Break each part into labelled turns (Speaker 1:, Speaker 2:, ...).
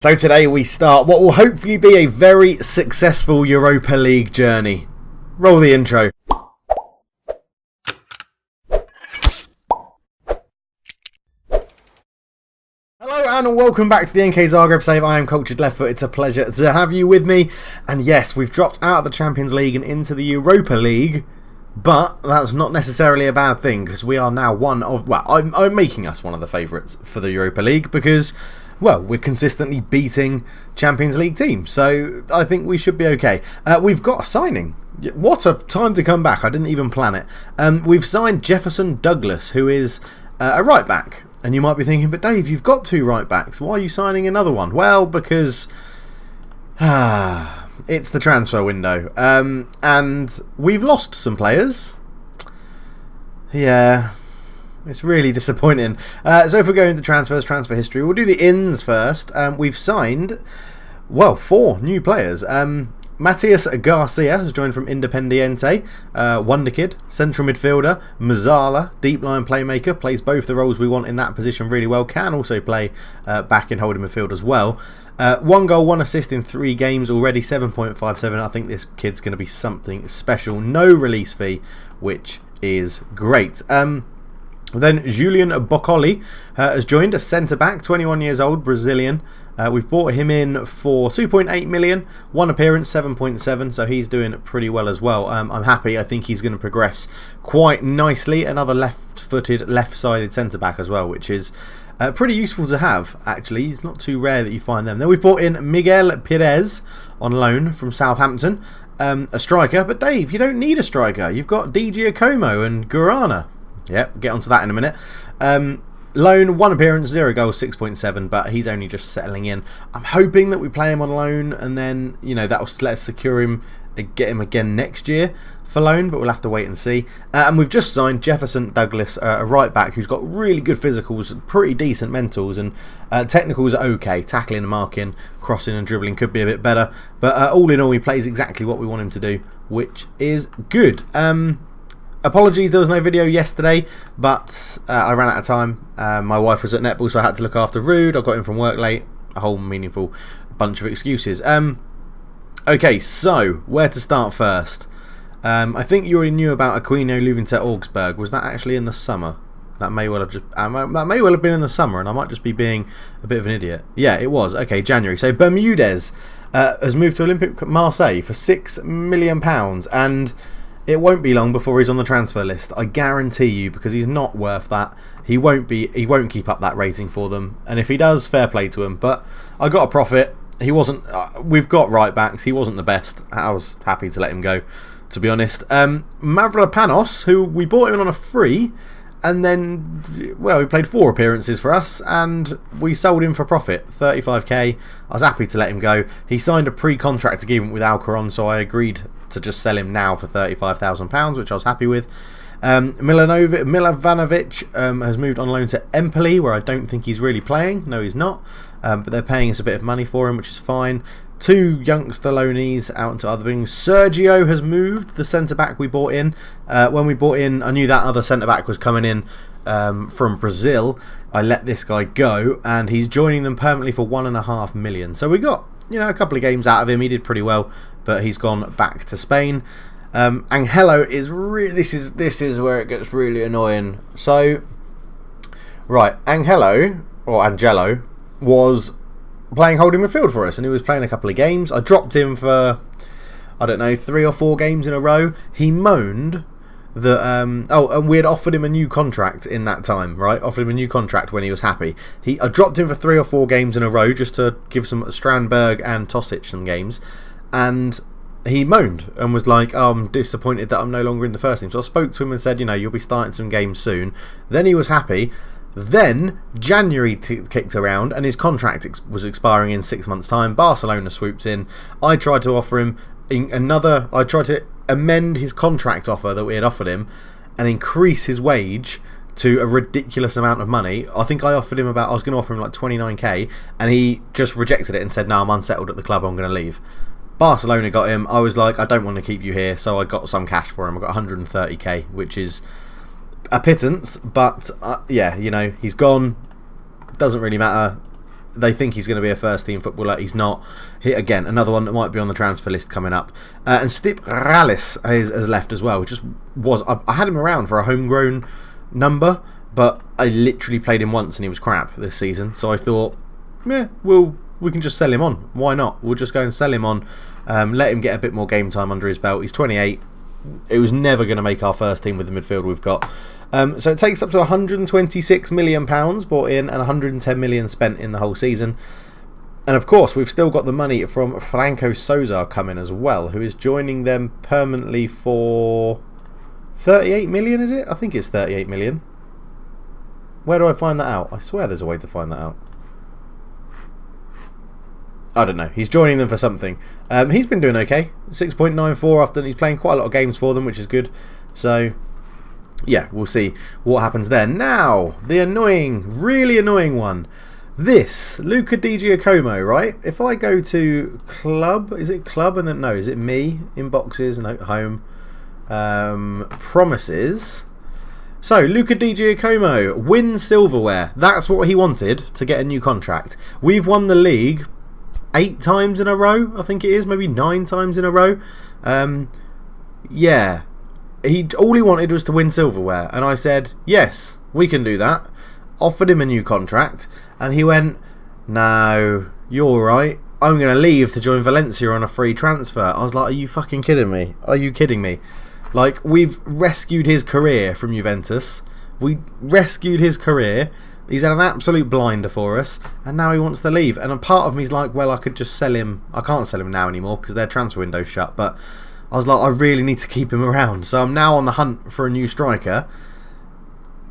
Speaker 1: So today we start what will hopefully be a very successful Europa League journey. Roll the intro. Hello and welcome back to the NK Zagreb save. I am Cultured Leftfoot. It's a pleasure to have you with me. And yes, we've dropped out of the Champions League and into the Europa League. But that's not necessarily a bad thing because we are now one of... Well, I'm making us one of the favourites for the Europa League because... Well, we're consistently beating Champions League teams, so I think we should be okay. We've got a signing. What a time to come back. I didn't even plan it. We've signed Jefferson Douglas, who is a right-back. And you might be thinking, but Dave, you've got two right-backs. Why are you signing another one? Well, because it's the transfer window. And we've lost some players. Yeah... It's really disappointing. So if we're going to transfers, transfer history, we'll do the ins first. We've signed, well, 4 new players. Matias Garcia has joined from Independiente. Wonder Kid, central midfielder. Mazzala, deep line playmaker, plays both the roles we want in that position really well. Can also play back in holding midfield as well. 1 goal, 1 assist in 3 games already, 7.57. I think this kid's going to be something special. No release fee, which is great. Then Julian Boccoli has joined, a centre-back, 21 years old, Brazilian. We've bought him in for 2.8 million, 1 appearance, 7.7, so he's doing pretty well as well. I'm happy. I think he's going to progress quite nicely. Another left-footed, left-sided centre-back as well, which is pretty useful to have, actually. It's not too rare that you find them. Then we've brought in Miguel Perez on loan from Southampton, a striker. But Dave, you don't need a striker. You've got D. Giacomo and Guarana. Yep, get onto that in a minute. Loan, 1 appearance, 0 goals, 6.7, but he's only just settling in. I'm hoping that we play him on loan and then, you know, that will let us secure him, get him again next year for loan, but we'll have to wait and see. And we've just signed Jefferson Douglas, a right back who's got really good physicals, pretty decent mentals, and technicals are okay. Tackling and marking, crossing and dribbling could be a bit better, but all in all, he plays exactly what we want him to do, which is good. Apologies, there was no video yesterday, but I ran out of time. My wife was at netball, so I had to look after Rude. I got in from work late. A whole meaningful bunch of excuses. Okay, so where to start first? I think you already knew about Aquino moving to Augsburg. Was that actually in the summer? That may well have been in the summer, and I might just be being a bit of an idiot. Yeah, it was. Okay, January. So Bermudez has moved to Olympique Marseille for £6 million, and it won't be long before he's on the transfer list. I guarantee you, because he's not worth that. He won't keep up that rating for them. And if he does, fair play to him. But I got a profit. He wasn't. We've got right backs. He wasn't the best. I was happy to let him go, to be honest. Mavropanos, who we bought him on a free, and then, well, he played 4 appearances for us, and we sold him for profit, 35k. I was happy to let him go. He signed a pre-contract agreement with Alcaron, so I agreed to just sell him now for £35,000, which I was happy with. Milovanovic has moved on loan to Empoli, where I don't think he's really playing. No, he's not. But they're paying us a bit of money for him, which is fine. 2 youngster loanees out into other things. Sergio has moved, the centre-back we bought in. When we bought in, I knew that other centre-back was coming in from Brazil. I let this guy go, and he's joining them permanently for £1.5 million. So we got, you know, a couple of games out of him. He did pretty well, but he's gone back to Spain. Angelo is really... This is where it gets really annoying. So, right, Angelo was playing holding midfield for us, and he was playing a couple of games. I dropped him for, I don't know, 3 or 4 games in a row. He moaned that and we had offered him a new contract in that time, right? Offered him a new contract when he was happy. I dropped him for 3 or 4 games in a row just to give some Strandberg and Tosic some games, and he moaned and was like, oh, I'm disappointed that I'm no longer in the first team. So I spoke to him and said, you know, you'll be starting some games soon. Then he was happy. Then January kicked around and his contract was expiring in 6 months' time. Barcelona swooped in. I tried to offer him I tried to amend his contract offer that we had offered him and increase his wage to a ridiculous amount of money. I think I was going to offer him like 29k, and he just rejected it and said, no, I'm unsettled at the club, I'm going to leave. Barcelona got him. I was like, I don't want to keep you here, so I got some cash for him. I got 130k, which is a pittance, but yeah, you know, he's gone. Doesn't really matter. they think he's going to be a first-team footballer. He's not. Again, another one that might be on the transfer list coming up. And Stip Rallis has left as well. I had him around for a homegrown number, but I literally played him once and he was crap this season. So I thought, yeah, we can just sell him on. Why not? We'll just go and sell him on. Let him get a bit more game time under his belt. He's 28. It was never going to make our first team with the midfield we've got. So it takes up to £126 million bought in and £110 million spent in the whole season. And of course, we've still got the money from Franco Sousa coming as well, who is joining them permanently for 38 million, is it? I think it's 38 million. Where do I find that out? I swear there's a way to find that out. I don't know. He's joining them for something. He's been doing okay. 6.94 after he's playing quite a lot of games for them, which is good. So, yeah, we'll see what happens there. Now, the annoying, really annoying one. This, Luca Di Giacomo, right? If I go to club, is it club and then, no, is it me? Inboxes, no, home. Promises. So, Luca Di Giacomo, win silverware. That's what he wanted to get a new contract. We've won the league 8 times in a row, I think it is, maybe 9 times in a row. Yeah. All he wanted was to win silverware. And I said, yes, we can do that. Offered him a new contract. And he went, no, you're alright. I'm going to leave to join Valencia on a free transfer. I was like, are you fucking kidding me? Are you kidding me? Like, we've rescued his career from Juventus. We rescued his career. He's had an absolute blinder for us. And now he wants to leave. And a part of me is like, well, I could just sell him. I can't sell him now anymore because their transfer window's shut. But I was like, I really need to keep him around. So I'm now on the hunt for a new striker.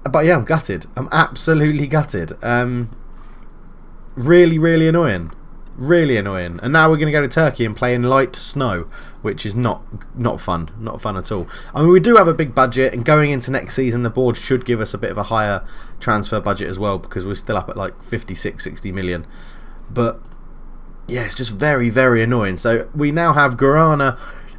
Speaker 1: But yeah, I'm gutted. I'm absolutely gutted. Really, really annoying. Really annoying. And now we're going to go to Turkey and play in light snow, which is not fun. Not fun at all. I mean, we do have a big budget, and going into next season, the board should give us a bit of a higher transfer budget as well, because we're still up at like 56, 60 million. But yeah, it's just very, very annoying. So we now have Guarana.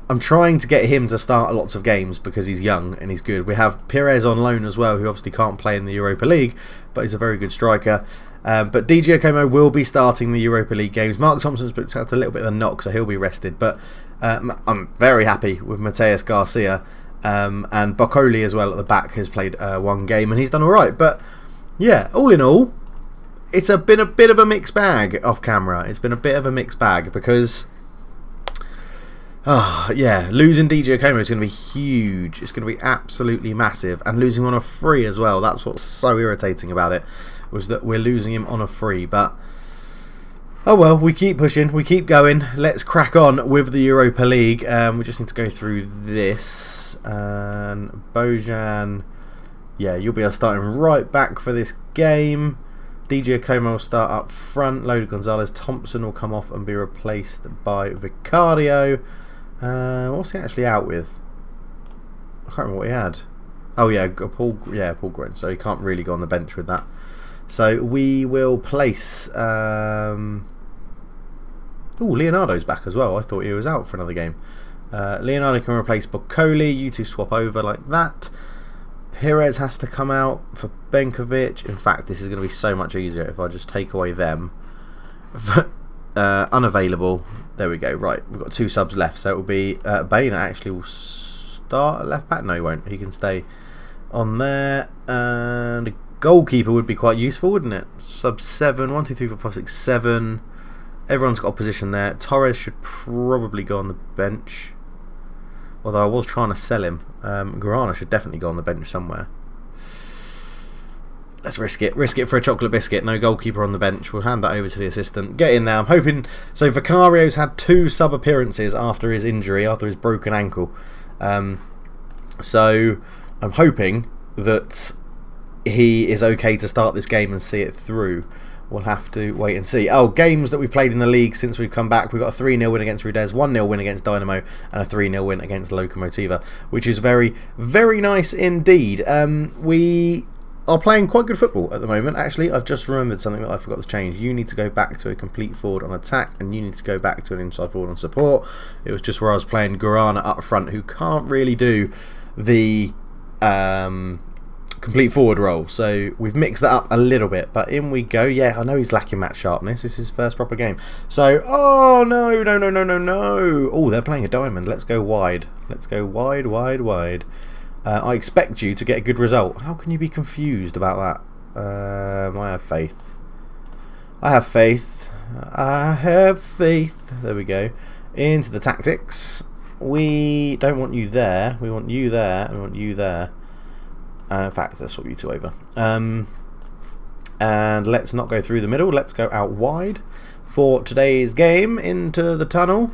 Speaker 1: I'm trying to get him to start lots of games because he's young and he's good. We have Pires on loan as well, who obviously can't play in the Europa League, but he's a very good striker. But Di Giacomo will be starting the Europa League games. Mark Thompson's booked out a little bit of a knock, so he'll be rested. But I'm very happy with Mateus Garcia. And Boccoli as well at the back has played one game and he's done alright. But yeah, all in all, it's been a bit of a mixed bag off camera. It's been a bit of a mixed bag because... yeah, losing Di Giacomo is going to be huge. It's going to be absolutely massive. And losing him on a free as well. That's what's so irritating about it, was that we're losing him on a free. But, oh well, we keep pushing. We keep going. Let's crack on with the Europa League. We just need to go through this. And Bojan, yeah, you'll be starting right back for this game. Di Giacomo will start up front. Loda Gonzalez. Thompson will come off and be replaced by Vicario. What's he actually out with? I can't remember what he had. Oh yeah, Paul Grin. So he can't really go on the bench with that. So we will place. Leonardo's back as well. I thought he was out for another game. Leonardo can replace Boccoli. You two swap over like that. Pires has to come out for Benkovic. In fact, this is going to be so much easier if I just take away them. Unavailable. There we go. Right, we've got 2 subs left. So it will be Baina actually will start at left back. No, he won't. He can stay on there. And a goalkeeper would be quite useful, wouldn't it? Sub 7. 1, 2, 3, 4, 5, 6, 7. Everyone's got a position there. Torres should probably go on the bench. Although I was trying to sell him. Guarana should definitely go on the bench somewhere. Let's risk it. Risk it for a chocolate biscuit. No goalkeeper on the bench. We'll hand that over to the assistant. Get in there. I'm hoping... So Vicario's had 2 sub-appearances after his injury, after his broken ankle. So I'm hoping that he is okay to start this game and see it through. We'll have to wait and see. Oh, games that we've played in the league since we've come back. We've got a 3-0 win against Rudez, 1-0 win against Dynamo, and a 3-0 win against Lokomotiva, which is very, very nice indeed. We are playing quite good football at the moment. Actually, I've just remembered something that I forgot to change. You need to go back to a complete forward on attack, and you need to go back to an inside forward on support. It was just where I was playing Guarana up front, who can't really do the complete forward roll. So we've mixed that up a little bit, but in we go. Yeah, I know he's lacking match sharpness. This is his first proper game. So, oh, no. Oh, they're playing a diamond. Let's go wide. Let's go wide. I expect you to get a good result. How can you be confused about that? I have faith. I have faith. There we go. Into the tactics. We don't want you there. We want you there. And we want you there. In fact, let's swap you two over. And let's not go through the middle. Let's go out wide for today's game into the tunnel.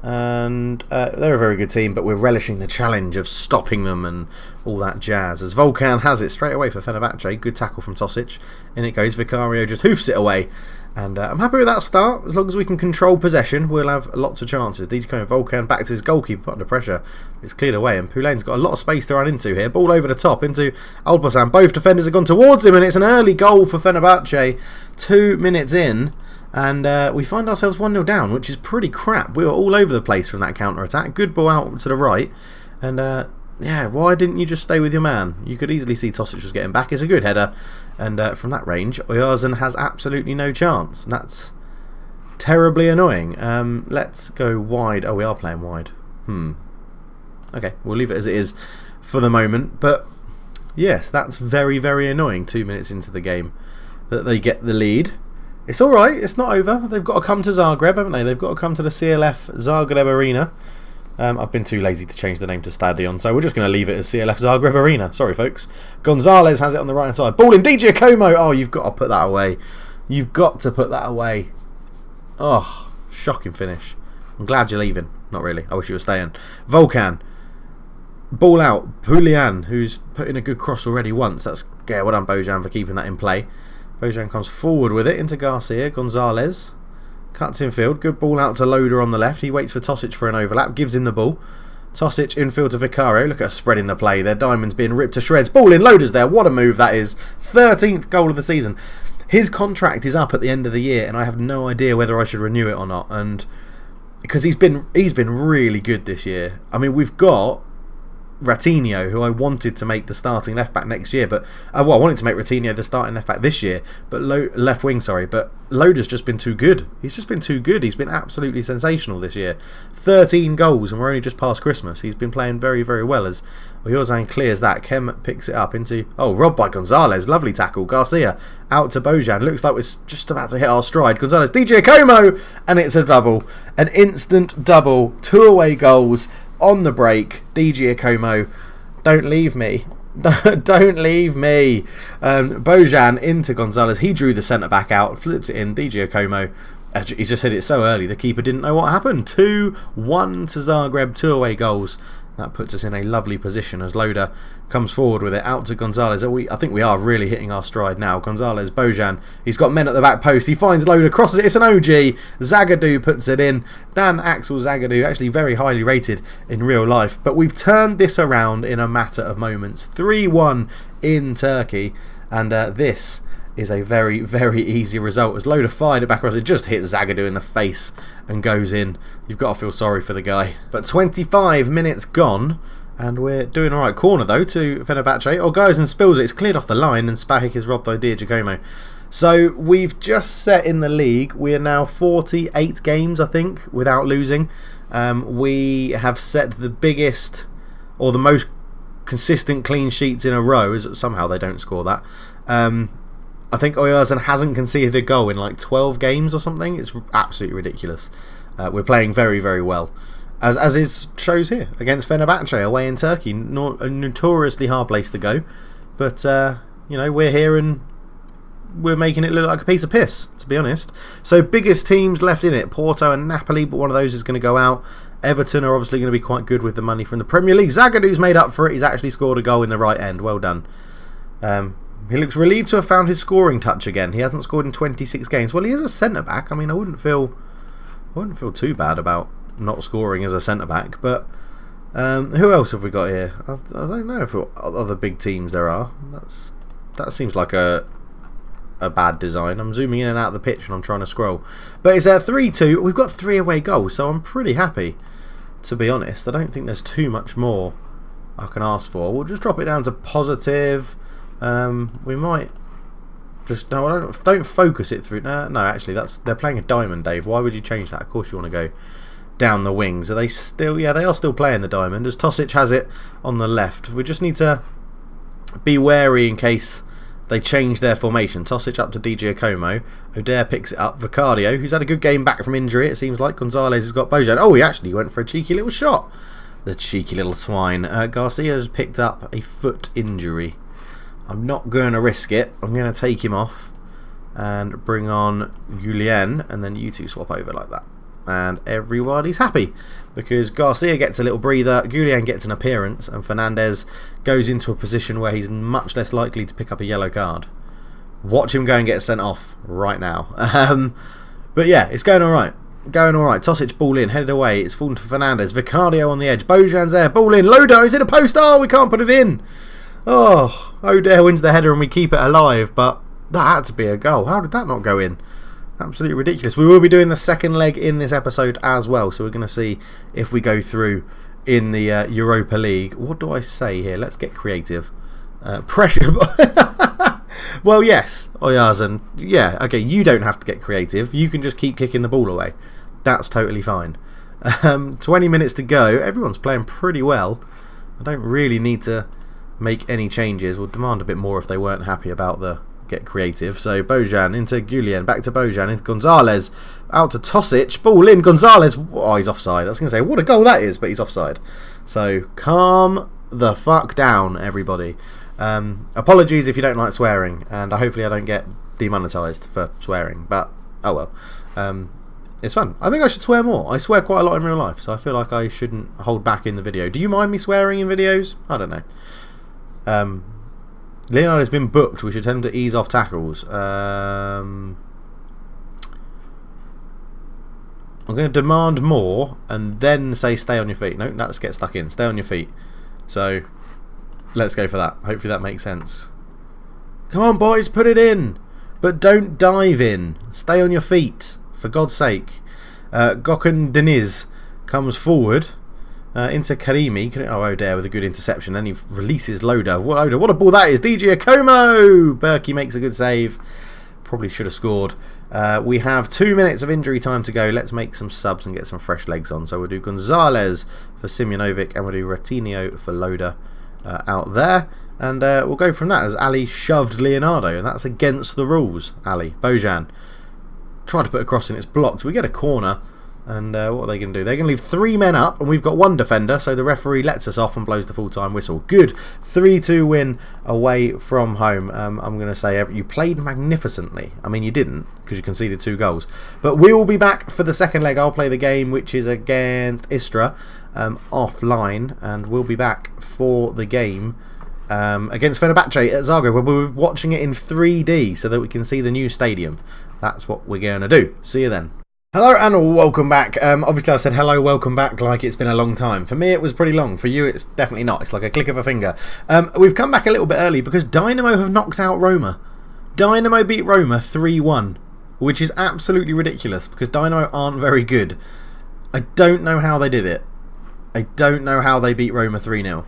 Speaker 1: And they're a very good team, but we're relishing the challenge of stopping them and all that jazz. As Volkan has it straight away for Fenerbahce. Good tackle from Tosic. In it goes. Vicario just hoofs it away. And I'm happy with that start. As long as we can control possession, we'll have lots of chances. DJ Como Volkan back to his goalkeeper, put under pressure. It's cleared away, and Poulen's got a lot of space to run into here. Ball over the top into Alpasan. Both defenders have gone towards him, and it's an early goal for Fenerbahce. 2 minutes in, and we find ourselves 1-0 down, which is pretty crap. We were all over the place from that counter-attack. Good ball out to the right, and yeah, why didn't you just stay with your man? You could easily see Tosic was getting back. It's a good header. And from that range, Oyarzun has absolutely no chance. That's terribly annoying. Let's go wide. Oh, we are playing wide. Okay, we'll leave it as it is for the moment. But yes, that's very, very annoying 2 minutes into the game that they get the lead. It's alright, it's not over. They've got to come to Zagreb, haven't they? They've got to come to the CLF Zagreb Arena. I've been too lazy to change the name to Stadion, so we're just going to leave it as CLF Zagreb Arena. Sorry, folks. Gonzalez has it on the right-hand side. Ball in, DJ Como. Oh, you've got to put that away. You've got to put that away. Oh, shocking finish. I'm glad you're leaving. Not really. I wish you were staying. Volkan. Ball out. Poulen, who's put in a good cross already once. That's, yeah, well done, Bojan, for keeping that in play. Bojan comes forward with it into Garcia. Gonzalez. Cuts infield, good ball out to Loader on the left. He waits for Tosic for an overlap, gives him the ball. Tosic infield to Vicario. Look at us spreading the play. Their diamond's being ripped to shreds. Ball in, Loader's there. What a move that is. 13th goal of the season. His contract is up at the end of the year, and I have no idea whether I should renew it or not. And because he's been really good this year. I mean, we've got Ratinho, who I wanted to make the starting left back next year, but well, I wanted to make Ratinho the starting left back this year, but left wing, sorry. But Loader's just been too good. He's just been too good. He's been absolutely sensational this year. 13 goals, and we're only just past Christmas. He's been playing very, very well. As Oyarzun clears that, Kem picks it up into robbed by Gonzalez. Lovely tackle. Garcia out to Bojan. Looks like we're just about to hit our stride. Gonzalez, DJ Como, and it's a double, an instant double. 2 away goals. On the break, DJ Como, don't leave me. Don't leave me. Bojan into Gonzalez. He drew the centre-back out, flipped it in. DJ Como, he just hit it so early, the keeper didn't know what happened. 2-1 to Zagreb, 2 away goals. That puts us in a lovely position as Loader comes forward with it out to Gonzalez. I think we are really hitting our stride now. Gonzalez, Bojan, he's got men at the back post. He finds Loader, crosses it. It's an OG. Zagadou puts it in. Dan Axel Zagadou, actually very highly rated in real life. But we've turned this around in a matter of moments. 3-1 in Turkey. And this is a very, very easy result. As Loader fired it back across, it just hit Zagadou in the face and goes in. You've got to feel sorry for the guy. But 25 minutes gone, and we're doing alright. Corner though to Fenerbahce. Oh, goes and spills it. It's cleared off the line, and Spahic is robbed by Giacomo. So we've just set in the league. We are now 48 games, I think, without losing. We have set the biggest or the most consistent clean sheets in a row. Somehow they don't score that. I think Oyarzun hasn't conceded a goal in like 12 games or something. It's absolutely ridiculous. We're playing very, very well. As it shows here against Fenerbahce away in Turkey. A notoriously hard place to go. But, you know, we're here and we're making it look like a piece of piss, to be honest. So biggest teams left in it. Porto and Napoli, but one of those is going to go out. Everton are obviously going to be quite good with the money from the Premier League. Zagadou's made up for it. He's actually scored a goal in the right end. Well done. He looks relieved to have found his scoring touch again. He hasn't scored in 26 games. Well, he is a centre-back. I mean, I wouldn't feel too bad about not scoring as a centre-back. But who else have we got here? I don't know if other big teams there are. That seems like a bad design. I'm zooming in and out of the pitch and I'm trying to scroll. But it's 3-2. We've got 3 away goals, so I'm pretty happy, to be honest. I don't think there's too much more I can ask for. We'll just drop it down to positive. We might just don't focus it through. No, actually, they're playing a diamond, Dave. Why would you change that? Of course, you want to go down the wings. Are they still? Yeah, they are still playing the diamond. As Tosic has it on the left. We just need to be wary in case they change their formation. Tosic up to Di Giacomo. O'Dare picks it up. Vicario, who's had a good game back from injury, it seems like. Gonzalez has got Bojan. Oh, he actually went for a cheeky little shot. The cheeky little swine. Garcia has picked up a foot injury. I'm not going to risk it. I'm going to take him off and bring on Julien, and then you two swap over like that. And everybody's happy because Garcia gets a little breather, Julien gets an appearance, and Fernandez goes into a position where he's much less likely to pick up a yellow card. Watch him go and get sent off right now. But yeah, it's going alright. Going alright. Tosic ball in, headed away. It's fallen to Fernandez. Vicario on the edge. Bojan's there. Ball in. Lodo is in a post. Oh, we can't put it in. Oh, O'Dare wins the header and we keep it alive, but that had to be a goal. How did that not go in? Absolutely ridiculous. We will be doing the second leg in this episode as well, so we're going to see if we go through in the Europa League. What do I say here? Let's get creative. Pressure. Well, yes, Oyazan. Yeah, okay, you don't have to get creative. You can just keep kicking the ball away. That's totally fine. 20 minutes to go. Everyone's playing pretty well. I don't really need to make any changes. We'll demand a bit more if they weren't happy about the get creative. So Bojan into Julien, back to Bojan, into Gonzalez, out to Tosic, ball in, Gonzalez. Oh, he's offside. I was going to say, what a goal that is, but he's offside. So calm the fuck down, everybody. Apologies if you don't like swearing, and hopefully I don't get demonetised for swearing, but oh well. It's fun. I think I should swear more. I swear quite a lot in real life, so I feel like I shouldn't hold back in the video. Do you mind me swearing in videos? I don't know. Leonardo's been booked. We should tell him to ease off tackles. I'm going to demand more and then say stay on your feet. No, let's get stuck in. Stay on your feet. So let's go for that. Hopefully that makes sense. Come on, boys, put it in. But don't dive in. Stay on your feet, for God's sake. Gökhan Deniz comes forward. Into Karimi. Oh, O'Dare with a good interception. Then he releases Loda. What a ball that is. Di Giacomo! Berkey makes a good save. Probably should have scored. We have 2 minutes of injury time to go. Let's make some subs and get some fresh legs on. So we'll do Gonzalez for Simjonovic and we'll do Ratinho for Loda out there. And we'll go from that as Ali shoved Leonardo. And that's against the rules, Ali. Bojan tried to put a cross in. It's blocked. We get a corner. And what are they going to do? They're going to leave 3 men up, and we've got 1 defender, so the referee lets us off and blows the full-time whistle. Good. 3-2 win away from home. I'm going to say you played magnificently. I mean, you didn't, because you conceded 2 goals. But we will be back for the second leg. I'll play the game, which is against Istra, offline, and we'll be back for the game against Fenerbahce at Zagreb, where we'll be watching it in 3D so that we can see the new stadium. That's what we're going to do. See you then. Hello and welcome back. Obviously I said hello, welcome back like it's been a long time. For me it was pretty long. For you it's definitely not. It's like a click of a finger. We've come back a little bit early because Dynamo have knocked out Roma. Dynamo beat Roma 3-1, which is absolutely ridiculous because Dynamo aren't very good. I don't know how they did it. I don't know how they beat Roma 3-0.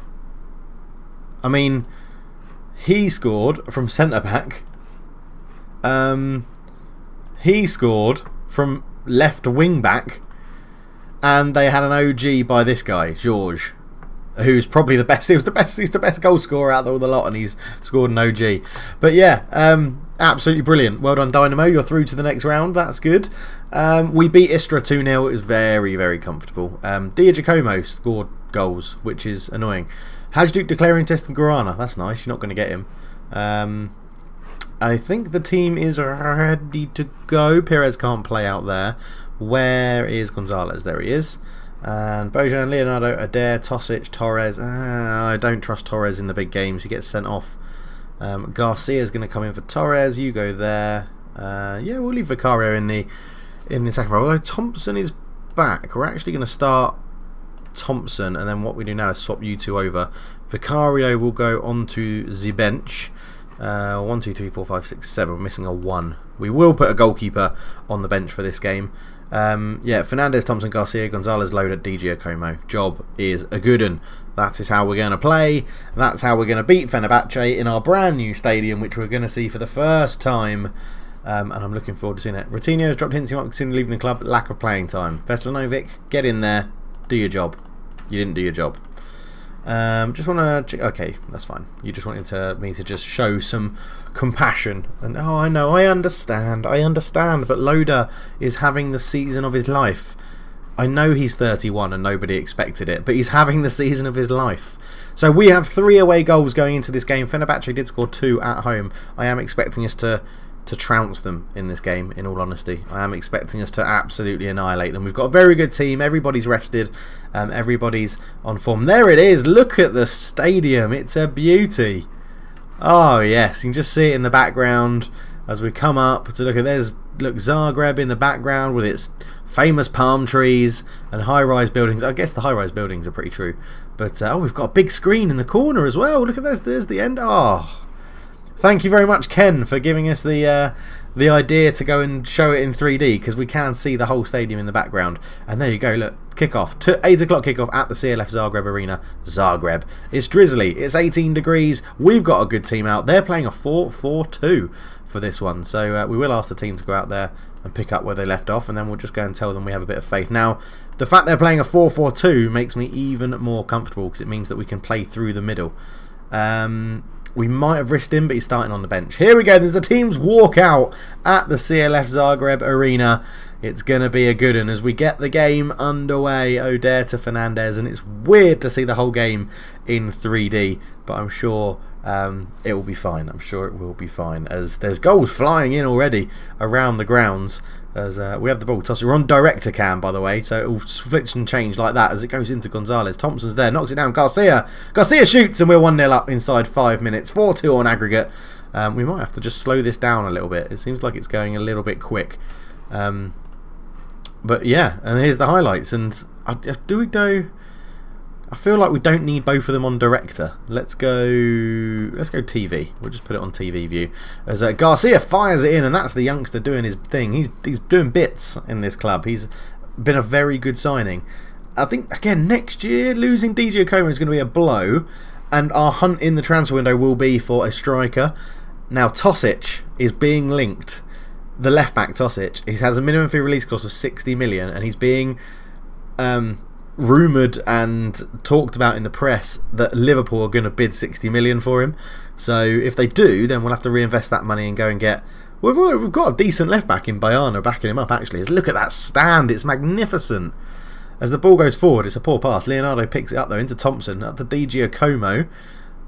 Speaker 1: I mean, he scored from centre-back. He scored from left wing back, and they had an OG by this guy George, who's probably the best. He's the best goal scorer out of all the lot, and he's scored an OG. But yeah, absolutely brilliant. Well done, Dynamo. You're through to the next round. That's good. We beat Istra 2-0. It was very, very comfortable. Di Giacomo scored goals, which is annoying. Hajduk declaring test in Guarana. That's nice. You're not going to get him. I think the team is ready to go. Perez can't play out there. Where is Gonzalez? There he is. And Bojan, Leonardo, Adair, Tosic, Torres. I don't trust Torres in the big games. He gets sent off. Garcia is going to come in for Torres. You go there. Yeah, we'll leave Vicario in the attack role. Although Thompson is back. We're actually going to start Thompson, and then what we do now is swap you two over. Vicario will go onto the bench. 1, 2, 3, 4, 5, 6, 7. We're missing a 1. We will put a goalkeeper on the bench for this game. Yeah, Fernandez, Thompson, Garcia, Gonzalez, Loda, Di Giacomo. Job is a good one. That is how we're going to play. That's how we're going to beat Fenerbahce in our brand new stadium, which we're going to see for the first time. And I'm looking forward to seeing it. Ratinho has dropped hints he might consider leaving the club. Lack of playing time. Veselinovic, get in there. Do your job. You didn't do your job. Just want to... Okay, that's fine. You just wanted me to just show some compassion. And oh, I know, I understand. But Loda is having the season of his life. I know he's 31 and nobody expected it, but he's having the season of his life. So we have 3 away goals going into this game. Fenerbahce did score 2 at home. I am expecting us to trounce them in this game, in all honesty. I am expecting us to absolutely annihilate them. We've got a very good team. Everybody's rested. Everybody's on form. There it is. Look at the stadium. It's a beauty. Oh, yes. You can just see it in the background as we come up to look at... Look, Zagreb in the background with its famous palm trees and high-rise buildings. I guess the high-rise buildings are pretty true. But, oh, we've got a big screen in the corner as well. Look at this. There's the end. Oh, thank you very much, Ken, for giving us the idea to go and show it in 3D, because we can see the whole stadium in the background. And there you go, look, kickoff. 8 o'clock kickoff at the CLF Zagreb Arena. Zagreb. It's drizzly. It's 18 degrees. We've got a good team out. They're playing a 4-4-2 for this one. So we will ask the team to go out there and pick up where they left off, and then we'll just go and tell them we have a bit of faith. Now, the fact they're playing a 4-4-2 makes me even more comfortable, because it means that we can play through the middle. We might have risked him, but he's starting on the bench. Here we go. There's the team's walkout at the CLF Zagreb Arena. It's going to be a good one as we get the game underway. Oder to Fernandez, and it's weird to see the whole game in 3D, but I'm sure it will be fine. I'm sure it will be fine, as there's goals flying in already around the grounds. As we have the ball toss. We're on director cam, by the way, so it will switch and change like that as it goes into Gonzalez. Thompson's there, knocks it down. Garcia shoots, and we're 1-0 up inside 5 minutes. 4-2 on aggregate. We might have to just slow this down a little bit. It seems like it's going a little bit quick. But yeah, and here's the highlights. And do we go? I feel like we don't need both of them on director. Let's go TV. We'll just put it on TV view. As Garcia fires it in, and that's the youngster doing his thing. He's doing bits in this club. He's been a very good signing. I think, again, next year, losing DJ Como is going to be a blow, and our hunt in the transfer window will be for a striker. Now, Tosic is being linked. The left-back Tosic. He has a minimum fee release clause of 60 million, and he's being... rumoured and talked about in the press that Liverpool are going to bid 60 million for him. So if they do, then we'll have to reinvest that money and go and get... We've got a decent left back in Bayana backing him up, actually. Look at that stand. It's magnificent. As the ball goes forward, it's a poor pass. Leonardo picks it up, though, into Thompson, up to Di Giacomo.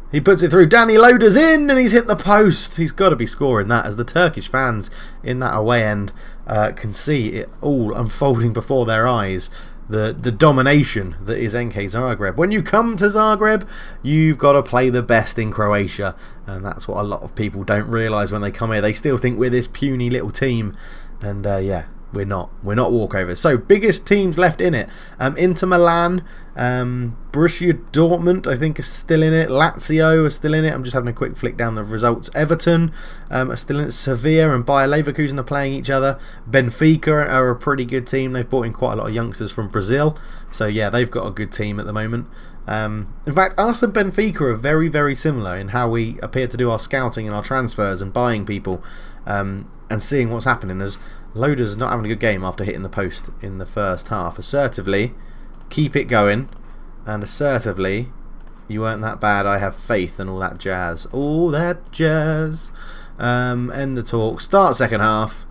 Speaker 1: He puts it through. Danny Loder's in, and he's hit the post. He's got to be scoring that, as the Turkish fans in that away end can see it all unfolding before their eyes. The domination that is NK Zagreb. When you come to Zagreb, you've got to play the best in Croatia, and that's what a lot of people don't realise when they come here. They still think we're this puny little team, and yeah, we're not walkovers. So biggest teams left in it: Inter Milan, Borussia Dortmund, I think, are still in it. Lazio are still in it. I'm just having a quick flick down the results. Everton are still in it. Sevilla and Bayer Leverkusen are playing each other. Benfica are a pretty good team. They've brought in quite a lot of youngsters from Brazil, so yeah, they've got a good team at the moment. In fact, us and Benfica are very, very similar in how we appear to do our scouting and our transfers and buying people, and seeing what's happening. As Loder's not having a good game after hitting the post in the first half. Assertively, keep it going, and assertively, you weren't that bad, I have faith, and all that jazz. All that jazz. End the talk. Start second half.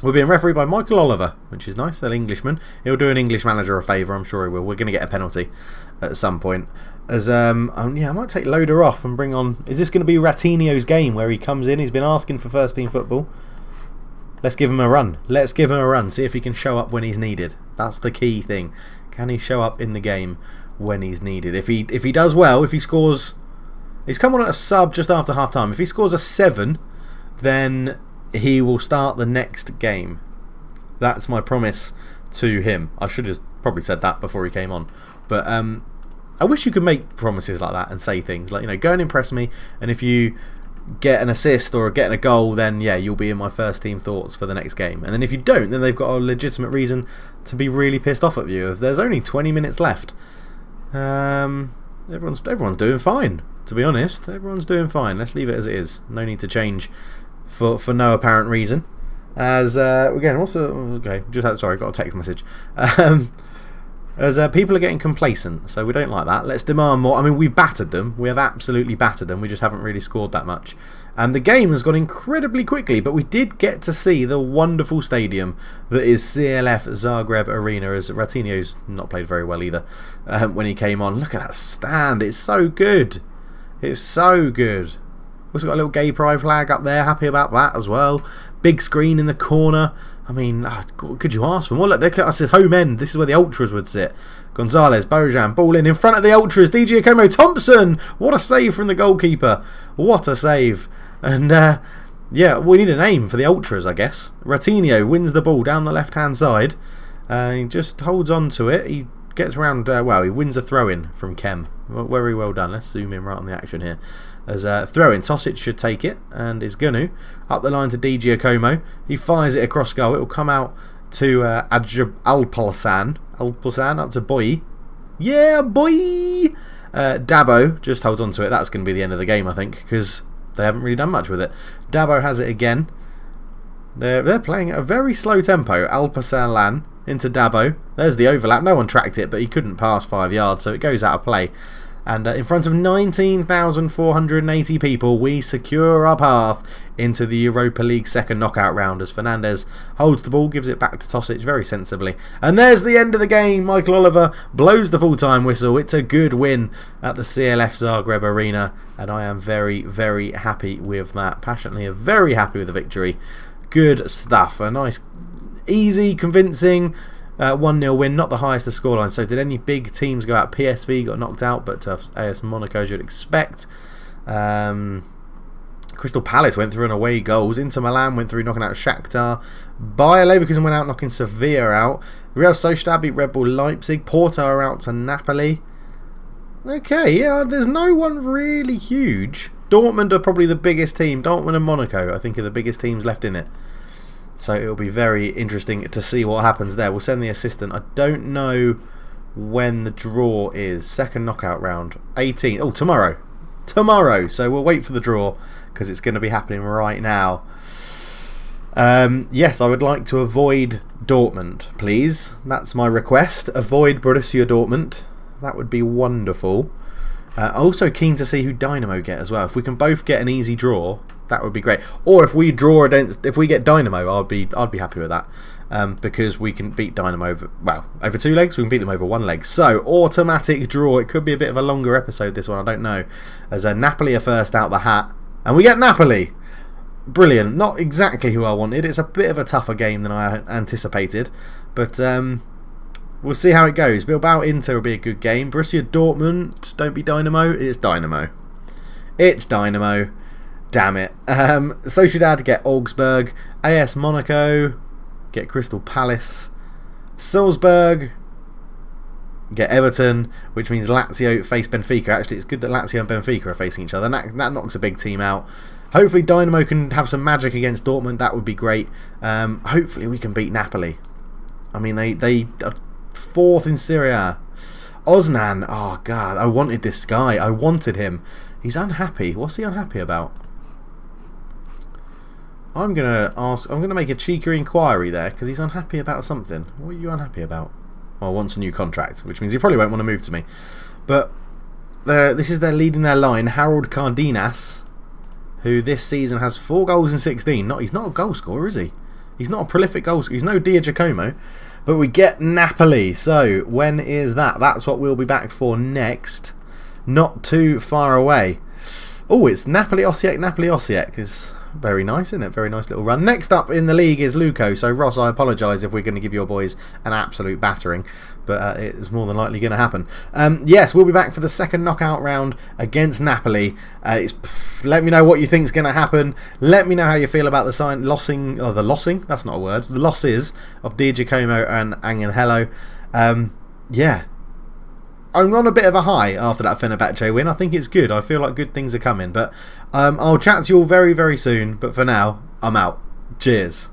Speaker 1: We're being refereed by Michael Oliver, which is nice. That Englishman. He'll do an English manager a favour, I'm sure he will. We're going to get a penalty at some point. As yeah, I might take Loder off and bring on... Is this going to be Ratinho's game where he comes in? He's been asking for first team football. Let's give him a run. Let's give him a run. See if he can show up when he's needed. That's the key thing. Can he show up in the game when he's needed? If he does well, if he scores... He's come on at a sub just after half time. If he scores a 7, then he will start the next game. That's my promise to him. I should have probably said that before he came on. But I wish you could make promises like that and say things like, you know, go and impress me, and if you get an assist or get a goal, then yeah, you'll be in my first team thoughts for the next game. And then if you don't, then they've got a legitimate reason to be really pissed off at you. If there's only 20 minutes left, everyone's doing fine. To be honest, everyone's doing fine. Let's leave it as it is. No need to change for no apparent reason. As again, also okay. Sorry, got a text message. As people are getting complacent, so we don't like that. Let's demand more. I mean, we've battered them. We have absolutely battered them. We just haven't really scored that much. And the game has gone incredibly quickly, but we did get to see the wonderful stadium that is CLF Zagreb Arena, as Ratinho's not played very well either when he came on. Look at that stand. It's so good. It's so good. Also got a little gay pride flag up there. Happy about that as well. Big screen in the corner. I mean, could you ask for more? Look, I said home end. This is where the Ultras would sit. Gonzalez, Bojan, ball in front of the Ultras. DJ Como, Thompson. What a save from the goalkeeper. What a save. And, yeah, we need a name for the Ultras, I guess. Ratinho wins the ball down the left-hand side. He just holds on to it. He gets around, he wins a throw-in from Kem. Very well done. Let's zoom in right on the action here. As a throw-in, Tosic should take it, and is going to. Up the line to Di Giacomo. He fires it across goal. It will come out to Alpalsan. Alpalsan up to Boy. Yeah, boy! Dabo just holds on to it. That's going to be the end of the game, I think, because they haven't really done much with it. Dabo has it again. They're playing at a very slow tempo. Alpalsan into Dabo. There's the overlap. No one tracked it, but he couldn't pass 5 yards, so it goes out of play. And in front of 19,480 people, we secure our path into the Europa League second knockout round as Fernandes holds the ball, gives it back to Tosic very sensibly. And there's the end of the game. Michael Oliver blows the full-time whistle. It's a good win at the CLF Zagreb Arena, and I am very, very happy with that. Passionately very happy with the victory. Good stuff. A nice, easy, convincing 1-0 win, not the highest of scoreline. So did any big teams go out? PSV got knocked out, but AS Monaco, as you'd expect. Crystal Palace went through on away goals. Inter Milan went through knocking out Shakhtar. Bayer Leverkusen went out knocking Sevilla out. Real Sociedad beat Red Bull Leipzig. Porto are out to Napoli. Okay, yeah, there's no one really huge. Dortmund are probably the biggest team. Dortmund and Monaco, I think, are the biggest teams left in it. So it'll be very interesting to see what happens there. We'll send the assistant. I don't know when the draw is. Second knockout round. 18. Oh, tomorrow. Tomorrow. So we'll wait for the draw because it's going to be happening right now. Yes, I would like to avoid Dortmund, please. That's my request. Avoid Borussia Dortmund. That would be wonderful. Also keen to see who Dynamo get as well. If we can both get an easy draw, that would be great. Or if we draw against, if we get Dynamo, I'd be happy with that, because we can beat Dynamo over 2 legs. We can beat them over 1 leg. So automatic draw. It could be a bit of a longer episode, this one. I don't know. As Napoli are first out the hat, and we get Napoli. Brilliant. Not exactly who I wanted. It's a bit of a tougher game than I anticipated, but we'll see how it goes. Bilbao Inter will be a good game. Borussia Dortmund, don't be Dynamo. It's Dynamo. It's Dynamo. Damn it. Sociedad get Augsburg. AS Monaco get Crystal Palace. Salzburg get Everton, which means Lazio face Benfica. Actually, it's good that Lazio and Benfica are facing each other. That knocks a big team out. Hopefully Dynamo can have some magic against Dortmund. That would be great. Hopefully we can beat Napoli. I mean, they are 4th in Serie A. Oznan. Oh, God. I wanted this guy. I wanted him. He's unhappy. What's he unhappy about? I'm gonna make a cheeky inquiry there because he's unhappy about something. What are you unhappy about? Well, wants a new contract, which means he probably won't want to move to me. But this is their leading their line, Harold Cardenas, who this season has 4 goals and 16. He's not a goal scorer, is he? He's not a prolific goal scorer. He's no Di Giacomo. But we get Napoli. So when is that? That's what we'll be back for next. Not too far away. Oh, it's Napoli-Osijek. Napoli-Osijek is very nice, isn't it? Very nice little run. Next up in the league is Luco. So, Ross, I apologise if we're going to give your boys an absolute battering. But it's more than likely going to happen. Yes, we'll be back for the second knockout round against Napoli. Let me know what you think is going to happen. Let me know how you feel about the losing. That's not a word. The losses of Di Giacomo and Angelo. Yeah. I'm on a bit of a high after that Fenerbahce win. I think it's good. I feel like good things are coming. But I'll chat to you all very, very soon. But for now, I'm out. Cheers.